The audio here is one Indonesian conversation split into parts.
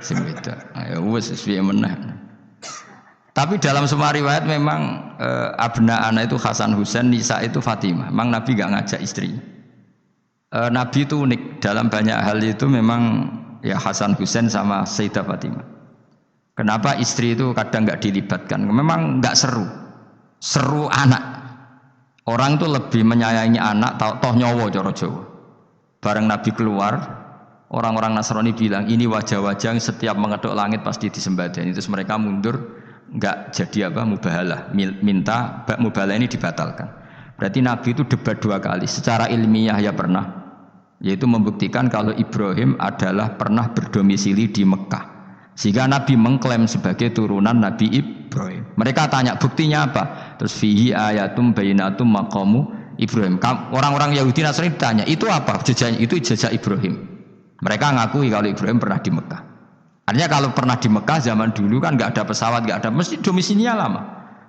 Sing wedok. Ayo wis piye meneh. Tapi dalam semua riwayat memang abna ana itu Hasan Husain, Nisa itu Fatimah. Memang Nabi enggak ngajak istri. Nabi itu unik dalam banyak hal itu memang ya Hasan Husain sama Sayyidah Fatimah. Kenapa istri itu kadang enggak dilibatkan? Memang enggak seru. Seru anak. Orang itu lebih menyayangi anak toh nyawa cara Jawa. Bareng Nabi keluar, orang-orang Nasrani bilang ini wajah-wajah yang setiap mengetuk langit pasti disembadani. Terus mereka mundur, enggak jadi mubahalah, minta mubahalah ini dibatalkan. Berarti Nabi itu debat 2 kali. Secara ilmiah ya pernah, yaitu membuktikan kalau Ibrahim adalah pernah berdomisili di Mekah. Sehingga Nabi mengklaim sebagai turunan Nabi Ibrahim. Mereka tanya buktinya apa? Terus fihi ayatum bainatum maqamu Ibrahim. Orang-orang Yahudi Nasrani ditanya, itu apa? Jejaknya itu jejak Ibrahim. Mereka ngakui kalau Ibrahim pernah di Mekah. Artinya kalau pernah di Mekah zaman dulu kan nggak ada pesawat, nggak ada, mesti domisilinya lama.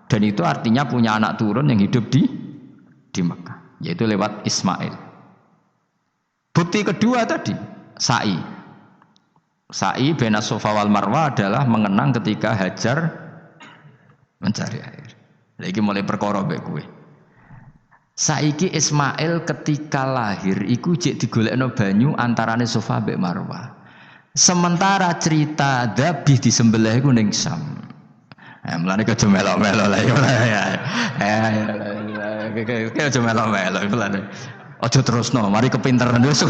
Dan itu artinya punya anak turun yang hidup di Mekah, yaitu lewat Ismail. Bukti kedua tadi, sa'i. Sa'i baina Safa wal Marwah adalah mengenang ketika Hajar mencari air. Lagi mulai perkara mbek kowe. Saiki Ismail ketika lahir iku jek digolekno banyu antarane Safa mbek Marwah. Sementara cerita dzabih disembelih iku ning Syam. Mulane aja melok-melok lah ya. Aja melok-melok mulane. Aja terusno, mari kepinteran wis.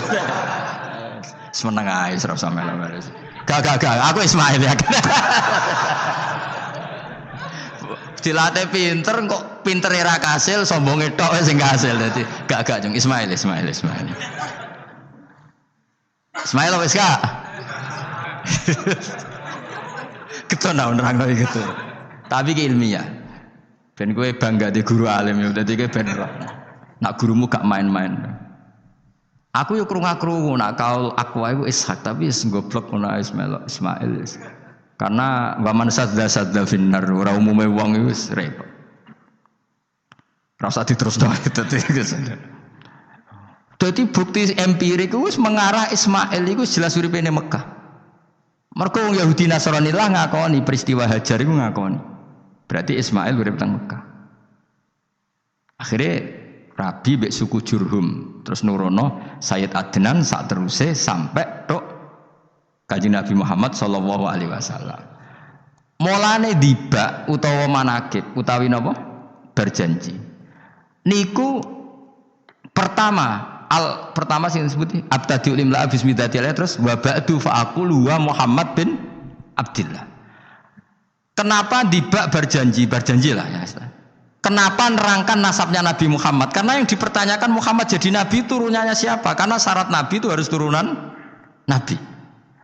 Semeneng ae ora usah melok-melok. Gak, aku Ismail ya. Dilatih pinter kok pintere ra kasil, sombonge tok sing kasil dadi. Gak jeng Ismail. Ismail wis gak? Keton nerangno gitu. Tapi ki ilmiah. Ben kowe bangga di guru alim ya dadi kowe ben roh. Nak gurumu gak main-main. Aku yo krungu-krungu nak kaul akwa iku Ishak tapi wis goblok ngono Ismail. Karena waman sadza finnar ora umume wong iku wis repot. Ora usah diterusno dadi bukti empirik wis mengarah Ismail iku jelas uripe ning Mekah. Mergo wong Yahudi Nasrani lah ngakoni peristiwa Hajar iku ngakoni. Berarti Ismail urip teng Mekah. Akhirnya Rabi mbek suku Jurhum terus nurono Sayyid Adnan sak teruse sampai tok Kanjeng Nabi Muhammad sallallahu alaihi wasallam. Mulane dibak utawa manakib utawi napa? Berjanji. Niku pertama sing disebut abtadiul imla bismillahirrahmanirrahim terus wa ba'du fa aqulu wa Muhammad bin Abdillah. Kenapa dibak berjanji lah ya. Kenapa nerangkan nasabnya Nabi Muhammad? Karena yang dipertanyakan Muhammad jadi Nabi turunannya siapa? Karena syarat Nabi itu harus turunan Nabi.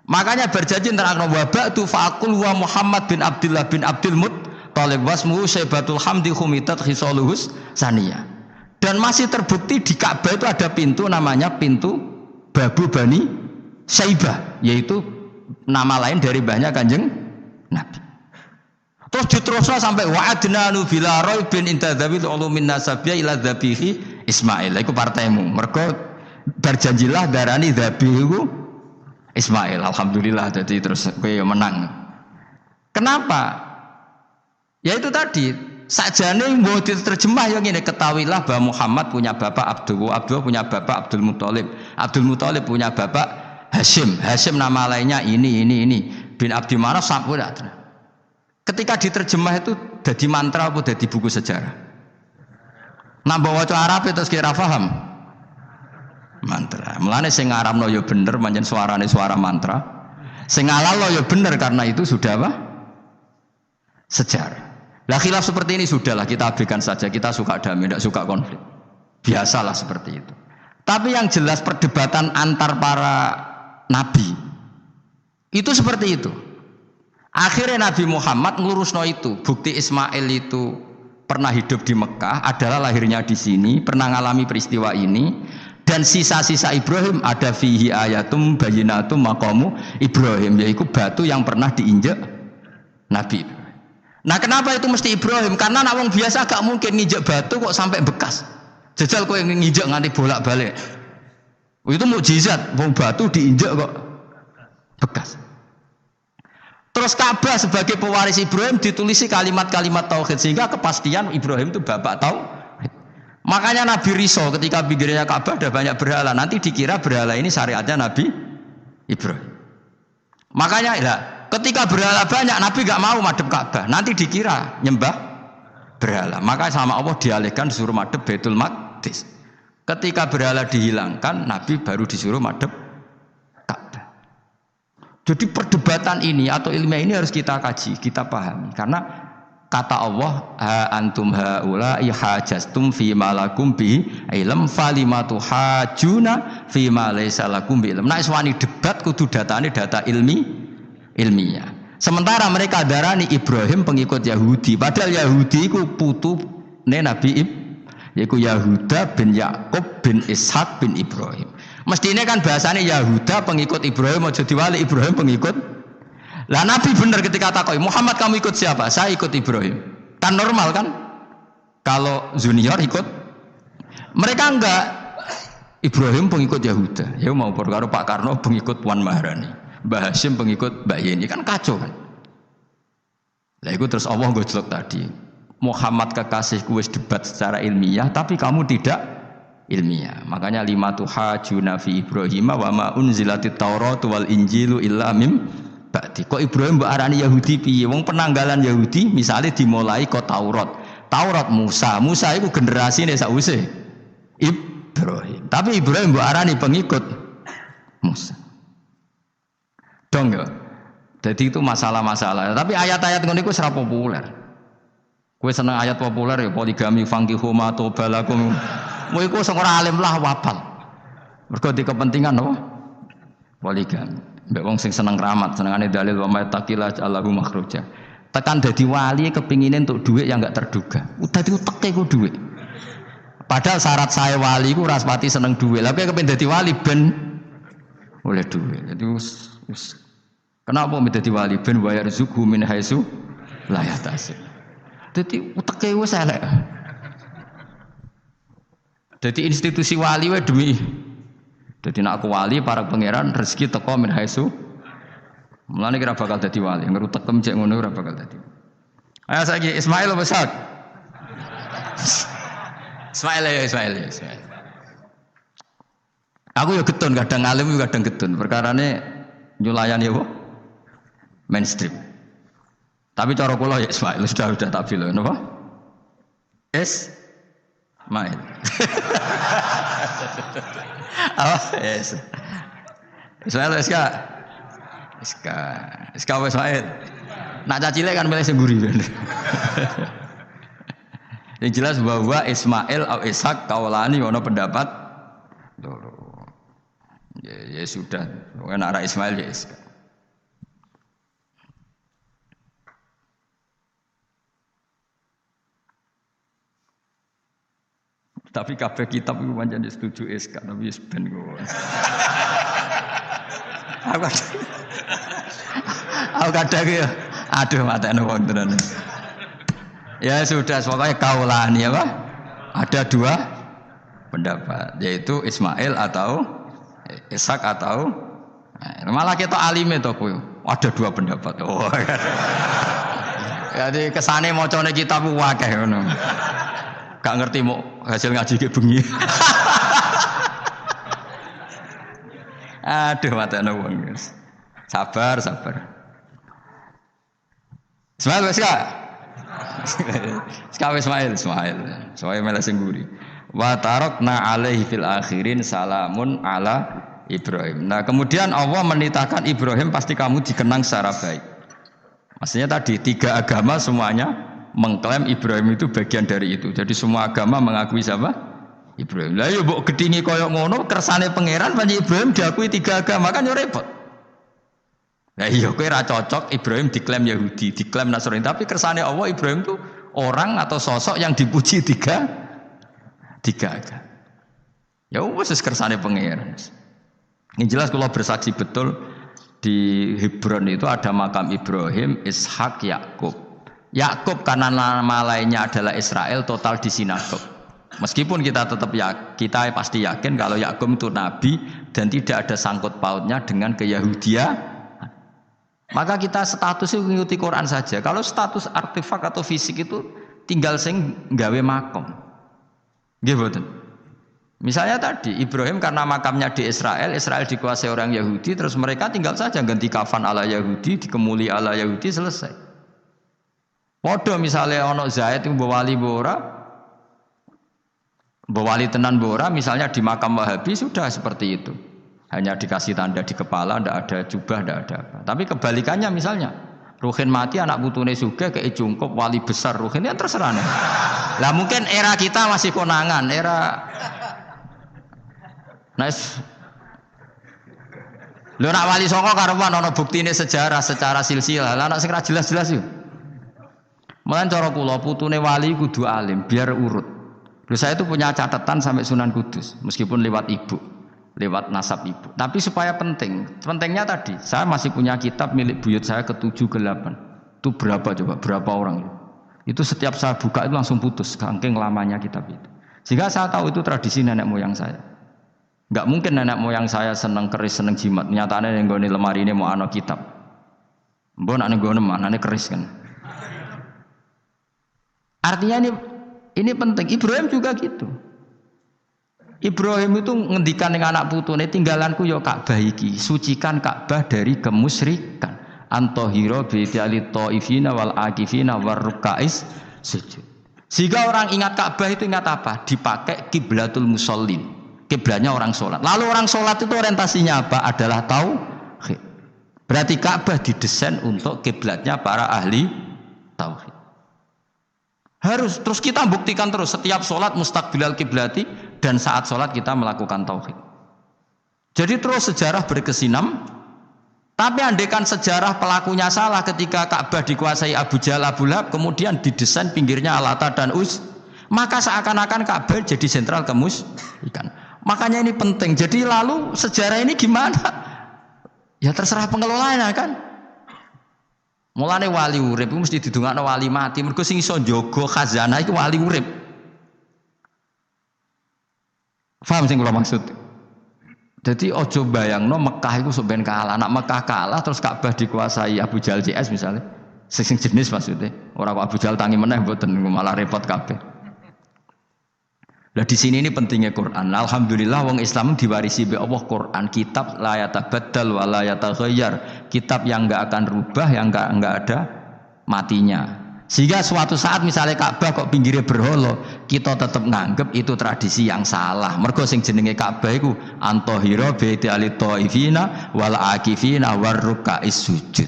Makanya berjanji nerangkan wa ba'du fa'aqul wa Muhammad bin Abdullah bin Abdul Muttalib wasmuhu Syaibatul Hamdi khumitat khisaluhus saniyah. Dan masih terbukti di Ka'bah itu ada pintu namanya pintu Babu Bani Syaibah, yaitu nama lain dari banyak Kanjeng Nabi. Terus diterusno sampai wa'adnanu bila raibin intadzabil ulumin nasabiyya ila dzabihi Ismail. Iku partaimu. Mergo berjanjilah darani dzabihu Ismail. Alhamdulillah jadi terus kowe menang. Kenapa? Ya itu tadi, sakjane mbok diterjemah yang ngene, ketahuilah bahwa Muhammad punya bapak Abdullah punya bapak Abdul Muthalib punya bapak Hashim nama lainnya ini bin Abdi Manaf sampai ada. Ketika diterjemah itu jadi mantra apa jadi buku sejarah? Nambah waca Arab terus kira paham? Mantra. Mulane sing ngaramno ya bener pancen suarane suara mantra. Sing ngalalo ya bener karena itu sudah apa? Sejarah. Lah khilaf seperti ini sudahlah kita abaikan saja. Kita suka damai, tidak suka konflik. Biasalah seperti itu. Tapi yang jelas perdebatan antar para nabi itu seperti itu. Akhirnya Nabi Muhammad ngelurusno itu. Bukti Ismail itu pernah hidup di Mekah, adalah lahirnya di sini, pernah ngalami peristiwa ini. Dan sisa-sisa Ibrahim ada fihi ayatum bayyinatum maqamu Ibrahim, yaitu batu yang pernah diinjak Nabi. Nah kenapa itu mesti Ibrahim? Karena nak wong biasa gak mungkin nginjak batu kok sampai bekas. Jajal kowe nginjak nganti bolak-balik. Itu mukjizat, wong batu diinjak kok bekas. Terus Ka'bah sebagai pewaris Ibrahim ditulisi kalimat-kalimat tauhid sehingga kepastian Ibrahim itu bapak tauhid. Makanya Nabi Riso ketika pinggirnya Ka'bah ada banyak berhala, nanti dikira berhala ini syariatnya Nabi Ibrahim. Makanya ya, ketika berhala banyak Nabi gak mau madhep Ka'bah, nanti dikira nyembah berhala. Maka sama Allah dialihkan disuruh madhep Baitul Maqdis. Ketika berhala dihilangkan, Nabi baru disuruh madhep Ka'bah. Jadi perdebatan ini atau ilmiah ini harus kita kaji, kita pahami. Karena kata Allah, ha antum haula ihajastum fi ma lakum bi ilm falimatu hajuna fi ma laysa lakum bi ilm. Nek wani debat kudu datane data ilmiah. Sementara mereka darani Ibrahim pengikut Yahudi, padahal Yahudi iku putune Nabi Ibrahim, yaitu Yahuda bin Yakub bin Ishak bin Ibrahim. Mestinya kan bahasanya Yahuda pengikut Ibrahim, aja diwali Ibrahim pengikut. Lah Nabi benar ketika takoi, Muhammad kamu ikut siapa? Saya ikut Ibrahim. Kan normal kan? Kalau junior ikut, mereka enggak. Ibrahim pengikut Yahuda. Ya mau karo Pak Karno pengikut Puan Maharani, Mbah Hashim pengikut Mbak Yeni, kan kacau kan? Lah itu terus Allah gojlok tadi. Muhammad kekasihku wis debat secara ilmiah, tapi kamu tidak ilmiah. Makanya lima tuhajuna fi Ibrahim wa ma unzilatit Taurat wal Injilu illa mim ba'di. Kok Ibrahim mbok arani Yahudi piye? Wong penanggalan Yahudi misalnya dimulai kok Taurat. Taurat Musa itu generasine sakwise Ibrahim. Tapi Ibrahim mbok arani pengikut Musa. Dong ya. Jadi itu masalah-masalah. Tapi ayat-ayat ngono iku ora populer. Kowe seneng ayat populer ya poligami fankihu ma tobalakum. Kowe iku sing ora alim lah wapal. Mergo di kepentingan apa? Poligami. Mbak wong sing seneng keramat, senengane dalil wa may taqila Allahu makhruja. Tekan dadi wali kepingine untuk duit yang enggak terduga. Dadi uteke ku duit. Padahal syarat saya wali ku ora pati seneng duit. Lah kowe kepengin dadi wali ben oleh duit. Jadi kenapa dadi wali ben wa yarzuqhu min haitsu la yahtasib. Dadi uteke wis elek. Dadi institusi wali wae demi. Jadi nak aku wali para pangeran rezeki teko min haitsu. Mulane kira bakal dadi wali, ngerutekem cek ngono ora bakal dadi. Ayo saiki Ismail apa Ishak? Ismail. Aku ya getun kadang alim kadang getun. Perkarane nyulayani apa? Mainstream. Tapi cara kula ya Ismail sudah tak bilang napa? Ismail. Oh, yes. Ismail Iska Ismail. Nak cacile kan milih sing guri. Yang jelas bahwa Ismail atau Ishak kaulani ono pendapat loro. Ya sudah, pokoknya arah Ismail ya Iska. Tapi kabeh kitab itu pancen setuju SK, tapi ben kok. Aku kadang ya, aduh matane wong tenan. Ya sudah, pokoknya kaulani apa? Ada dua pendapat, yaitu Ismail atau Ishak atau malah kita alime to kowe. Ada dua pendapat. Oh. Jadi kesane macane kitab akeh ngono. Gak ngerti mau hasil ngaji ke bengi. Aduh mata wong guys. Sabar. Ismail wis ka? Ismail. Soale malah sing nguri. Wa tarakna alaihi fil akhirin salamun ala Ibrahim. Nah, kemudian Allah menitahkan Ibrahim pasti kamu dikenang secara baik. Maksudnya tadi tiga agama semuanya mengklaim Ibrahim itu bagian dari itu. Jadi semua agama mengakui siapa? Ibrahim. Lah yo mbok gedhingi koyo ngono kersane pangeran panji Ibrahim diakui tiga agama kan yo repot. Lah iya kowe ra cocok Ibrahim diklaim Yahudi, diklaim Nasrani, tapi kersane Allah Ibrahim itu orang atau sosok yang dipuji tiga agama. Ya wis kersane pangeran. Ini jelas kalau bersaksi betul di Hebron itu ada makam Ibrahim, Ishak, Yakub. Yakub karena nama lainnya adalah Israel, total di sinagog. Meskipun kita tetap kita pasti yakin kalau Yakub itu nabi dan tidak ada sangkut pautnya dengan keyahudian. Maka kita statusnya mengikuti Quran saja. Kalau status artefak atau fisik itu tinggal sing gawe makom. Nggih mboten. Misalnya tadi Ibrahim karena makamnya di Israel, Israel dikuasai orang Yahudi, terus mereka tinggal saja ganti kafan ala Yahudi, dikemuli ala Yahudi, selesai. Podo misalnya ono Zaid yang bawali bora, bawali tenan bora, misalnya di makam Wahabi sudah seperti itu. Hanya dikasih tanda di kepala, tidak ada jubah, tidak ada apa. Tapi kebalikannya misalnya, Ruhin mati anak putune sugih kei jungkup wali besar Ruhin ya terserah. Lah mungkin era kita masih konangan, era nice. Lho nak wali songo karuan ana buktine sejarah secara silsilah. Lah nak sing ra jelas-jelas yo. Mulane cara kula putune wali kudu alim biar urut. Lho saya itu punya catatan sampai Sunan Kudus meskipun lewat ibu, lewat nasab ibu. Tapi supaya penting. Pentingnya tadi, saya masih punya kitab milik buyut saya ke-7 ke-8. Itu berapa coba? Berapa orang? Itu setiap saya buka itu langsung putus saking lamanya kitab itu. Sehingga saya tahu itu tradisi nenek moyang saya. Enggak mungkin nenek moyang saya seneng keris, seneng jimat. Nyatanya yang nggone lemari ini mau ana kitab. Mbok nek nggone manane keris kan. Artinya ini penting. Ibrahim juga gitu. Ibrahim itu ngendikan dengan anak putune, tinggalanku ya Ka'bah iki, sucikan Ka'bah dari kemusyrikan. Antahira bi ta'ali taifina wal akifina war rukais sujud. Sehingga orang ingat Ka'bah itu ingat apa? Dipakai kiblatul musallin. Kiblatnya orang sholat. Lalu orang sholat itu orientasinya apa? Adalah tauhid. Berarti Ka'bah didesain untuk kiblatnya para ahli tauhid. Harus terus kita buktikan terus setiap sholat mustaqbilal kiblati dan saat sholat kita melakukan tauhid. Jadi terus sejarah berkesinam. Tapi andaikan sejarah pelakunya salah ketika Ka'bah dikuasai Abu Jahal Abu Lahab kemudian didesain pinggirnya Lata dan Uz, maka seakan-akan Ka'bah jadi sentral kemusyrikan. Makanya ini penting. Jadi lalu sejarah ini gimana? Ya terserah pengelolanya kan. Mulane wali urip iku mesti didongakno wali mati. Mergo sing iso njaga khazanah iku wali urip. Paham sing kula maksud? Jadi ojo bayangno Mekah iku sok ben kalah. Nak Mekah kalah terus Ka'bah dikuasai Abu Jahal CS misalnya. Sing jenis maksudnya. Ora kok Abu Jahal tangi meneh mboten malah repot kabeh. Lah di sini ini pentingnya Quran. Alhamdulillah wong Islam diwarisi be Allah Quran, kitab la yatabaddal wa la yataghayyar. Kitab yang enggak akan rubah, yang enggak ada matinya. Sehingga suatu saat misalnya Ka'bah kok pinggirnya berhala, kita tetap nganggep itu tradisi yang salah. Mergo sing jenenge Ka'bah iku antahira bi ta'ali taifina wal akifina war rukais sujud.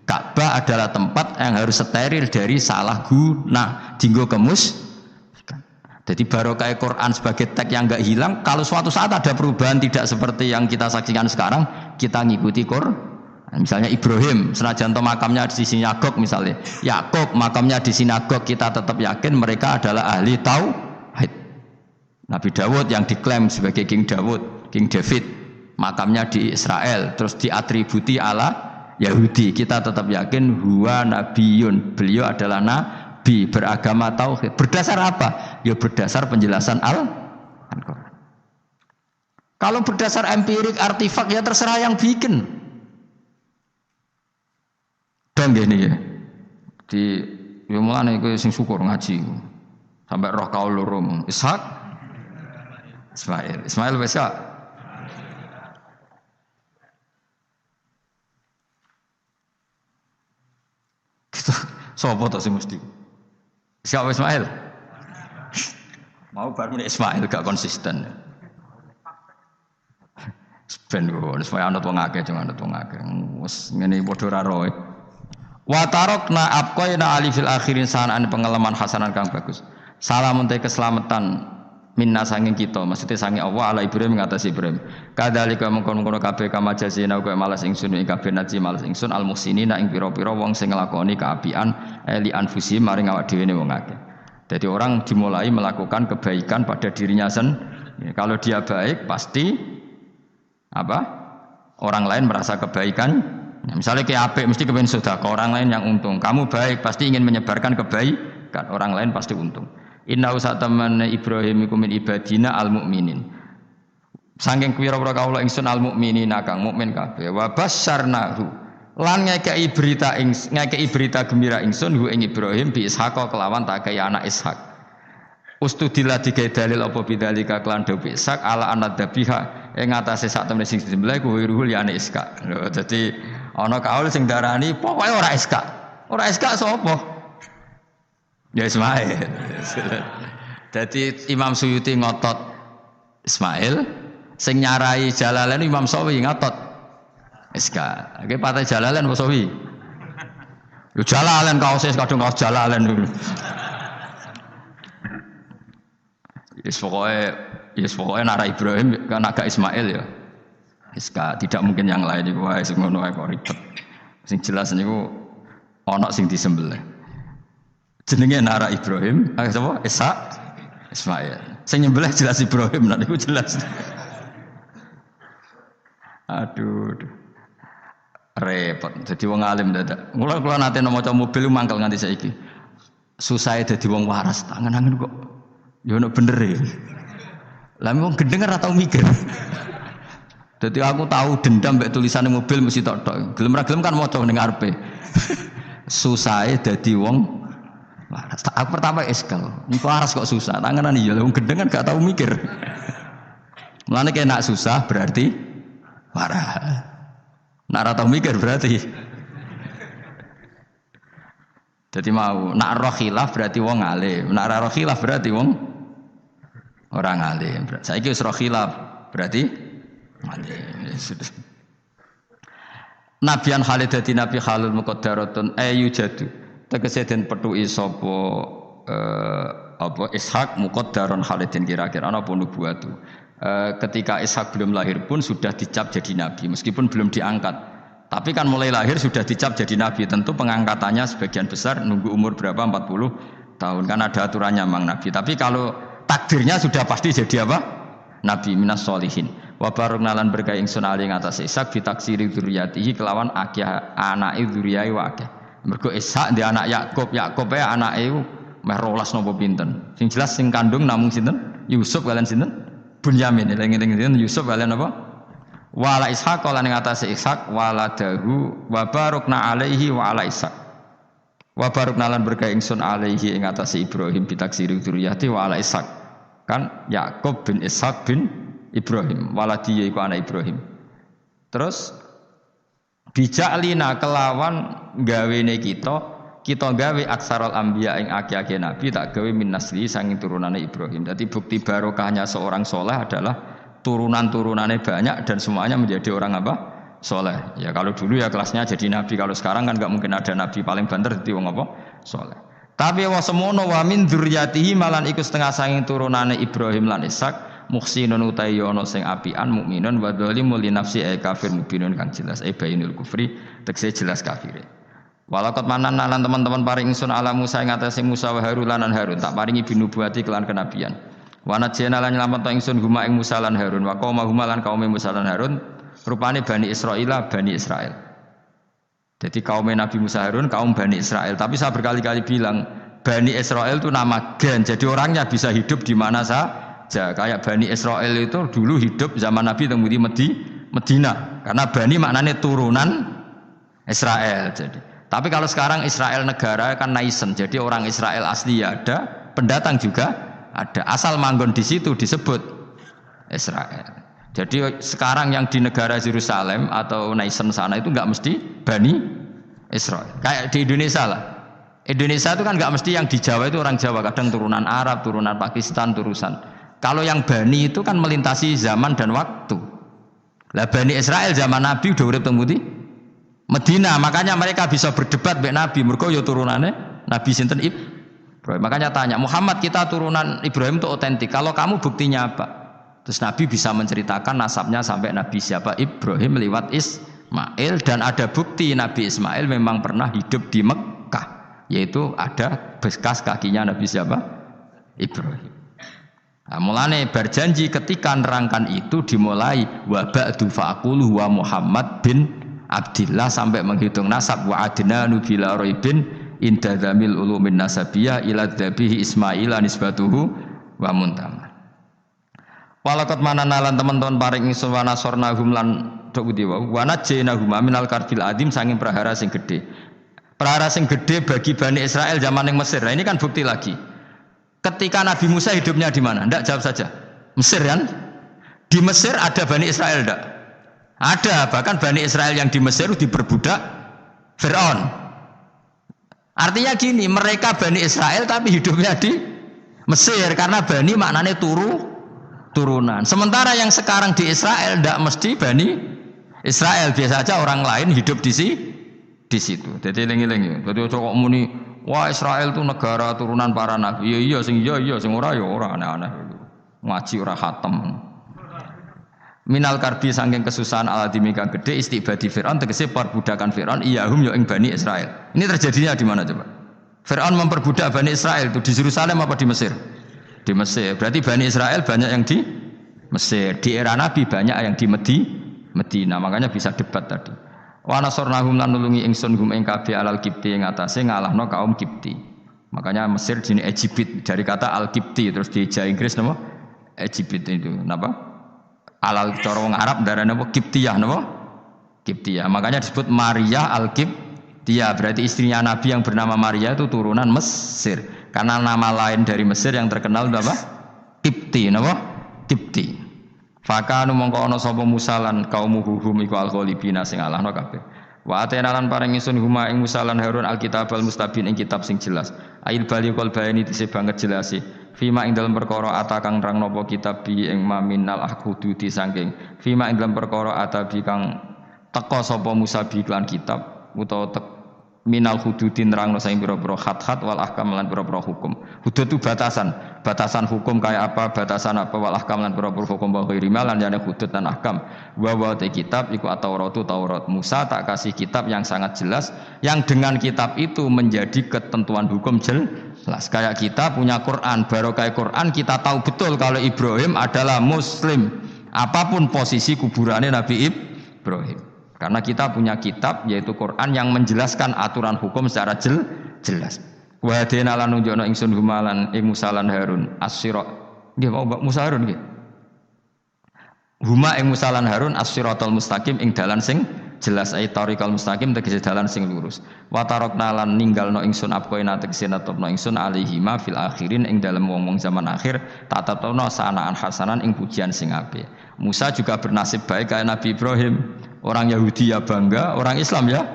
Ka'bah adalah tempat yang harus steril dari salah guna, dinggo kemus. Jadi barokah Quran sebagai teks yang enggak hilang, kalau suatu saat ada perubahan tidak seperti yang kita saksikan sekarang, kita ngikuti Quran. Misalnya Ibrahim, senajan to makamnya di sinagog misalnya, Yakub makamnya di sinagog, kita tetap yakin mereka adalah ahli tauhid. Nabi Dawud yang diklaim sebagai King Dawud, King David, makamnya di Israel, terus diatributi ala Yahudi, kita tetap yakin huwa nabiyun, beliau adalah nabi beragama tauhid. Berdasar apa? Ya berdasar penjelasan Al-Quran. Kalau berdasar empirik artifak ya terserah yang bikin. Dong gini ya. Di ya mulane iku sing syukur ngaji. Sampai roh kaul loro. Ishak Ismail wis ya. Sopo to sing mesti? Siapa Ismail? Mau baru Ismail gak konsisten. Ben kok supaya ana wong akeh cuma ana wong akeh. Wes ngene padha ra roe. Wa tarakna abqaina ali fil akhirin sanan pengalaman hasanan kang bagus. Salamun te keselamatan minna sanging kita, maksudnya sanging Allah ala Ibrahim ngatasi Ibrahim. Kadzalika mengkon-kono kabeh kama jazina uga malas ingsun ing kabeh naji malas ingsun al muhsinina ing pira-pira wong sing nglakoni kaapian li anfusi maring awak dhewe wong akeh. Jadi orang dimulai melakukan kebaikan pada dirinya sendiri. Kalau dia baik pasti apa? Orang lain merasa kebaikan. Ya, misalnya kayak apik mesti kepen sedekah, orang lain yang untung. Kamu baik pasti ingin menyebarkan kebaikan, orang lain pasti untung. Inna usataman Ibrahim iku min ibadina al mukminin. Saking pira-pira kawula ingsun al mukminina kang mukmin kabeh. Wa basyarnahu Lan ngekei berita gembira ingsun hu ing Ibrahim bi Ishaq kelawan takai anak Ishaq. Ustudillah digawe dalil apa bidzalika kelan dawi Ishaq ala anad dabiha ing atase sak temene sing disembelih ku ruhul ya anak Ishaq. Lho dadi ana kaul sing darani pokoke ora Ishaq. Ora Ishaq sapa? Ya Ismail. Dadi Imam Suyuti ngotot Ismail, sing nyarai Jalalain Imam Sawi ngotot Ishaq. Oke patah Jalalain apa Sawi? Yo Jalalain kaose kadung kaos Jalalain dulu. Yes pokoknya nara Ibrahim kan agak Ismail ya. Ishaq tidak mungkin yang lain iku wae sing ngono wae kok ribet. Sing jelas niku ana sing disembelih. Jenenge nara Ibrahim, sapa? Ishaq, Ismail. Sing nyembelih jelas Ibrahim, nek niku jelas. Aduh. Repot. Dadi wong alim dadak. Mula kula nate maca mobil mangkel nganti saiki. Susahe dadi wong waras, tangan-tangan kok ya ono bener e. Lah wong gendeng ora tau mikir. Dadi aku tahu dendam mbek tulisane mobil mesti tok-tok. Gelem ra gelem kan maca ning ngarepe. Susahe dadi wong waras. Aku pertama eskal. Niku waras kok susah. Tanganan iya wong gendeng kan gak tau mikir. Mulane kena susah berarti waras. Nak ora tau mikir berarti. Jadi mau nak roh khilaf berarti wong alim. Nak ora roh khilaf berarti wong orang alim. Saiki wis roh khilaf berarti alim. Nabian Khalid dadi nabi Khalil muqaddaratun ayu jadu. Tegese den pethuki sapa apa Ishaq muqaddaron Khalidin kira-kira ana apa nubuwatu. Ketika Ishak belum lahir pun sudah dicap jadi nabi meskipun belum diangkat, tapi kan mulai lahir sudah dicap jadi nabi. Tentu pengangkatannya sebagian besar nunggu umur berapa 40 tahun kan ada aturannya mang nabi, tapi kalau takdirnya sudah pasti jadi apa? Nabi minas solihin. Wa barokna lan berkah ingsun ali ngatas Ishak bitaksiri dzurriyyatihi kelawan akeh anake dzurriyai wa akeh. Mergo Ishak di anak Yakub anake meh 12 napa pinten. Sing jelas sing kandung namung sinten? Yusuf kalian sinten? Bunyamin, eling-eling Yusuf kalian apa? Wala Ishaq lan ing atase Ishaq waladahu wa barokna alaihi wa ala Ishaq. Wa barokna lan berkah ingsun alaihi ing atase Ibrahim bitaksiri dzurriyyati wa ala Ishaq. Kan Yakub bin Ishaq bin Ibrahim, waladiye iku anak Ibrahim. Terus bijaklina kelawan gawene kita gawe aksarul anbiya ing akeh-akeh nabi tak gawe min nasli sanging turunane Ibrahim. Jadi bukti barokahnya seorang soleh adalah turunan-turunannya banyak dan semuanya menjadi orang apa? Soleh. Ya kalau dulu ya kelasnya jadi nabi, kalau sekarang kan enggak mungkin ada nabi paling banter dadi wong apa? Soleh. Tapi wa semono wa min dzurriyyatihi malan iku setengah sanging turunane Ibrahim lan Ishak muhsinun utawi ana sing apian mukminun wa dzalimul li nafsi kafir mubinun kang jelas bainul kufri tekse jelas kafire. Walakot manan lan teman-teman paring ingsun ala Musa ing atase Musa wa Harun lan Harun tak paringi binubuwati kelan kenabian. Wa najena lan nyelametno ingsun huma ing Musa lan Harun wa qauma huma lan kaum Musa lan Harun rupane Bani Israel. Jadi kaum Nabi Musa Harun kaum Bani Israel, tapi saya berkali-kali bilang Bani Israel itu nama gen. Jadi orangnya bisa hidup di mana saja. Kayak Bani Israel itu dulu hidup zaman Nabi teng Medina. Karena Bani maknanya turunan Israel jadi. Tapi kalau sekarang Israel negara kan naisen, jadi orang Israel asli ya ada, pendatang juga ada. Asal manggon di situ disebut Israel. Jadi sekarang yang di negara Yerusalem atau naisen sana itu nggak mesti Bani Israel. Kayak di Indonesia lah. Indonesia itu kan nggak mesti yang di Jawa itu orang Jawa, kadang turunan Arab, turunan Pakistan, turunan. Kalau yang Bani itu kan melintasi zaman dan waktu. Lah Bani Israel zaman Nabi udah urip teng Medina, makanya mereka bisa berdebat mbek Nabi, mergo ya turunane Nabi sinten Ibrahim. Makanya tanya, Muhammad kita turunan Ibrahim itu otentik. Kalau kamu buktinya apa? Terus Nabi bisa menceritakan nasabnya sampai Nabi siapa? Ibrahim lewat Ismail dan ada bukti Nabi Ismail memang pernah hidup di Mekah, yaitu ada bekas kakinya Nabi siapa? Ibrahim. Nah, mulane berjanji ketika nerangkan itu dimulai wa ba'du faqulu wa Muhammad bin Abdillah sampai menghitung nasab wa adnanu bila raibin inda dzamil ulumin nasabiyah ila dzabihi Ismaila nisbatuhu wa muntamah. Walaqad manana lan teman-teman paring ingsun wa nasornahum lan tok budi wa najjaynahuma minal karbil adim sanging prahara sing gedhe. Prahara sing gedhe bagi Bani Israel zaman yang Mesir. Nah, ini kan bukti lagi. Ketika Nabi Musa hidupnya di mana? Ndak, jawab saja. Mesir kan? Di Mesir ada Bani Israel ndak? Ada, bahkan Bani Israel yang di Mesir diperbudak Fir'aun. Artinya gini, mereka Bani Israel tapi hidupnya di Mesir karena Bani maknanya turunan. Sementara yang sekarang di Israel ndak mesti Bani Israel, biasa aja orang lain hidup di situ. Jadi eling-eling. Jadi kok muni wah Israel itu negara turunan para nabi. Iya sing ora ya ora aneh-aneh. Ngaji ora khatam. Minal karbi saking kesusahan aladimika gede istibadi Fir'aun tegese perbudakan Fir'aun iyahum yo ing Bani Israel. Ini terjadinya di mana coba? Fir'aun memperbudak Bani Israel itu di Yerusalem apa di Mesir? Di Mesir. Berarti Bani Israel banyak yang di Mesir. Di era Nabi banyak yang di Medina. Makanya bisa debat tadi. Wa nasarnahum lan nulungi ingsun hum ing kabeh alal kipti ing atase ngalahno kaum Kipti. Makanya Mesir jenis Egypt dari kata al-Kipti terus di Jawa Inggris napa? Egypt itu napa? Alal cara wong Arab darane napa? Kiptiyah napa? Kiptiyah. Makanya disebut Maria al-Kiptiyah. Berarti istrinya Nabi yang bernama Maria itu turunan Mesir. Karena nama lain dari Mesir yang terkenal itu apa? Kipti napa? Kipti. Fakanu mongko ana sapa Musa lan kaum hum iku al-ghalibina sing alahno kabeh. Wa atena lan paring ingsun huma ing Musa lan Harun al-kitab al-mustabin ing kitab sing jelas. Ail baliqul bayani dise banget jelasi. Fima ing dalam perkara ata kang nerang napa kitab bi ing maminal ahududi saking. Fima ing dalam perkara ata bi kang teka sapa Musa bi lan kitab utawa minal hududin nerangno saing pira-pira khat-khat wal ahkam lan pira-pira hukum. Hudud itu batasan hukum kayak apa, batasan apa wal ahkam lan pira-pira hukum wa ghairi lan jane hudud dan ahkam. Wa te kitab iku Taurat. Musa tak kasih kitab yang sangat jelas yang dengan kitab itu menjadi ketentuan hukum jelas. Kayak kita punya Quran, barokah Quran kita tahu betul kalau Ibrahim adalah muslim. Apapun posisi kuburannya Nabi Ibrahim. Karena kita punya kitab yaitu Quran yang menjelaskan aturan hukum secara jelas. Wa hadina lan nunjukna ingsun humalan ing Musa lan Harun as-sirat. Nggih mau Musa Harun nggih. Huma ing Musa lan Harun as-siratal mustaqim ing dalan sing jelas ai tariqal mustaqim tegese dalan sing lurus. Wa tarakna lan ninggalno ingsun apkoina tegese natopno ingsun alihima fil akhirin ing dalem wong-wong zaman akhir tatatno sanaan hasanan ing pujian sing apik. Musa juga bernasib baik kayak Nabi Ibrahim. Orang Yahudi ya bangga, orang Islam ya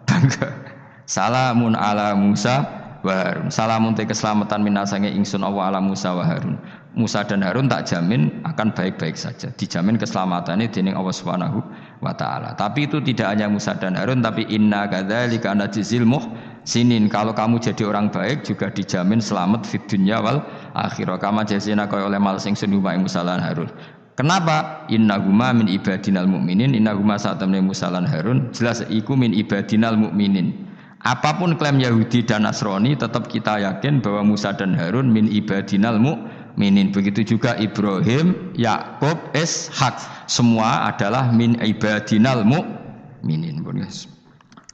bangga. Salamun ala Musa wa Harun. Salamun te keselamatan minasange ingsun Allah ala Musa wa Harun. Musa dan Harun tak jamin akan baik-baik saja. Dijamin keselamatannya dening Allah Subhanahu wa taala. Tapi itu tidak hanya Musa dan Harun tapi inna kadzalika najzil muhsinin. Kalau kamu jadi orang baik juga dijamin selamat fid dunya wal akhirah. Kama jazina kaya oleh mal sing sunuma Musa lan Harun. Kenapa? Innahuma min ibadinal mu'minin. Innahuma sa'atamni Musa lan Harun. Jelas iku min ibadinal mu'minin. Apapun klaim Yahudi dan Nasrani, tetap kita yakin bahwa Musa dan Harun min ibadinal mu'minin. Begitu juga Ibrahim, Yakub, Ishak. Semua adalah min ibadinal mu'minin.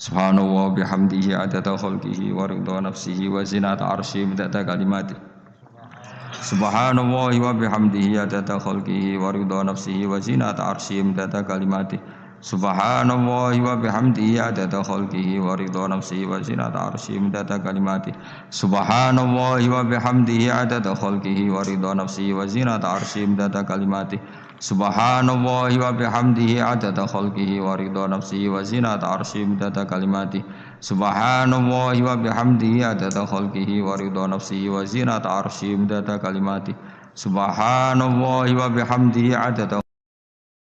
Subhanallah bihamdihi adada khalqihi wa ridha nafsihi wa zinata arsyihi midada kalimatihi. Subhanallah wa bihamdihi adada khalqihi wa ridha nafsihi wa zinata arsyihi midada kalimatihi. Subhanallah wa bihamdihi adada khalqihi wa ridha nafsihi wa zinata arsyihi midada kalimatihi. Subhanallah wa bihamdihi adada khalqihi wa ridha nafsihi wa zinata arsyihi midada kalimatihi. Subhanallah wa bihamdihi adada khalqihi wa ridha nafsihi wa zinata arsyihi midada kalimatihi. Subhanallah wa bihamdihi adada khalqihi wa ridha nafsihi wa zinata arsyihi midada kalimatihi. Subhanallah wa bihamdihi adada